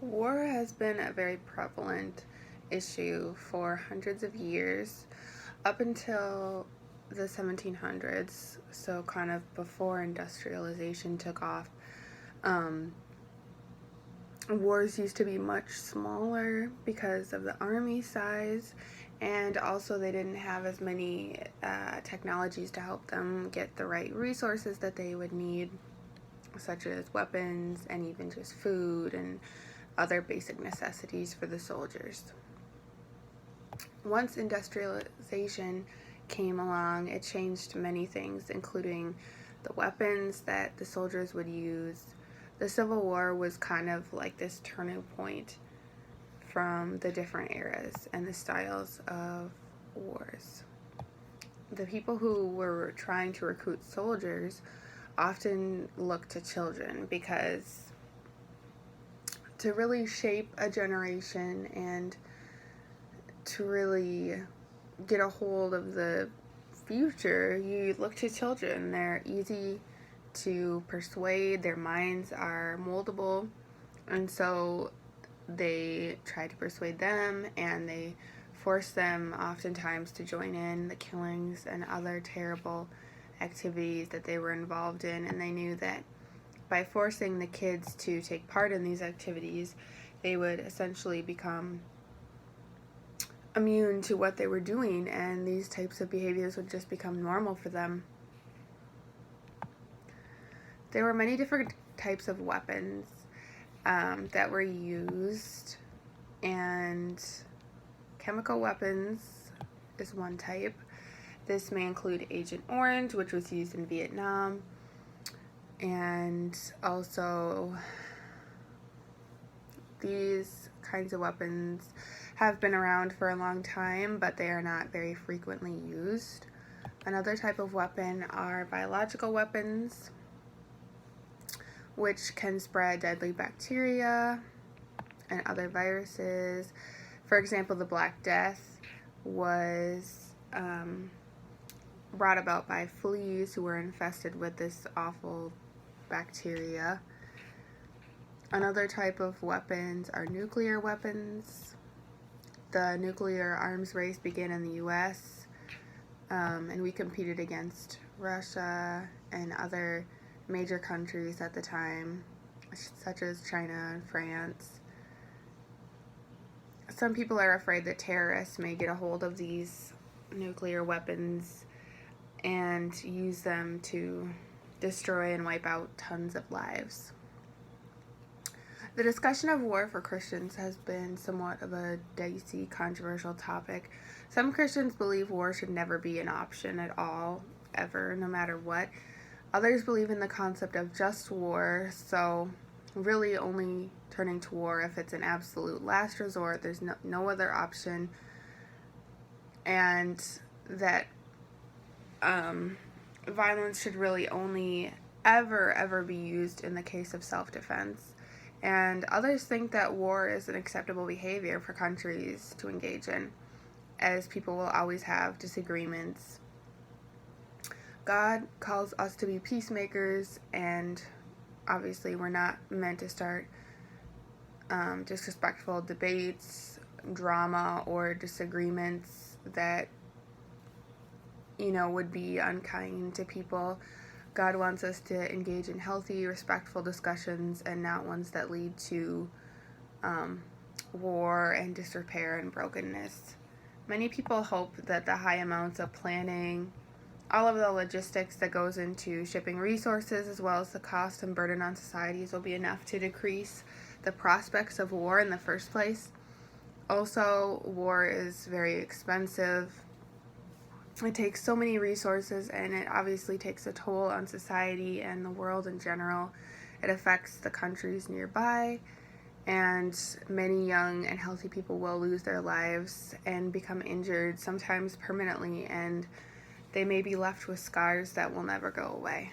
War has been a very prevalent issue for hundreds of years, up until the 1700s, so kind of before industrialization took off. Um, Wars used to be much smaller because of the army size, and also they didn't have as many technologies to help them get the right resources that they would need, such as weapons and even just food and other basic necessities for the soldiers. Once industrialization came along, it changed many things, including the weapons that the soldiers would use. The Civil War was kind of like this turning point from the different eras and the styles of wars. The people who were trying to recruit soldiers often looked to children because to really shape a generation and to really get a hold of the future, you look to children. They're easy to persuade, their minds are moldable, and so they try to persuade them and they force them oftentimes to join in the killings and other terrible activities that they were involved in. And they knew that by forcing the kids to take part in these activities, they would essentially become immune to what they were doing, and these types of behaviors would just become normal for them. There were many different types of weapons that were used, and chemical weapons is one type. This may include Agent Orange, which was used in Vietnam, and also these kinds of weapons have been around for a long time, but they are not very frequently used. Another type of weapon are biological weapons, which can spread deadly bacteria and other viruses. For example, the Black Death was brought about by fleas who were infested with this awful bacteria. Another type of weapons are nuclear weapons. The nuclear arms race began in the US, and we competed against Russia and other major countries at the time, such as China and France. Some people are afraid that terrorists may get a hold of these nuclear weapons and use them to destroy and wipe out tons of lives. The discussion of war for Christians has been somewhat of a dicey, controversial topic. Some Christians believe war should never be an option at all, ever, no matter what. Others believe in the concept of just war, so really only turning to war if it's an absolute last resort, there's no other option, and that violence should really only ever be used in the case of self-defense. And others think that war is an acceptable behavior for countries to engage in, as people will always have disagreements. God calls us to be peacemakers, and obviously we're not meant to start disrespectful debates, drama, or disagreements that would be unkind to people. God wants us to engage in healthy, respectful discussions and not ones that lead to war and disrepair and brokenness. Many people hope that the high amounts of planning, all of the logistics that goes into shipping resources, as well as the cost and burden on societies, will be enough to decrease the prospects of war in the first place. Also, war is very expensive. It takes so many resources, and it obviously takes a toll on society and the world in general. It affects the countries nearby, and many young and healthy people will lose their lives and become injured, sometimes permanently, and they may be left with scars that will never go away.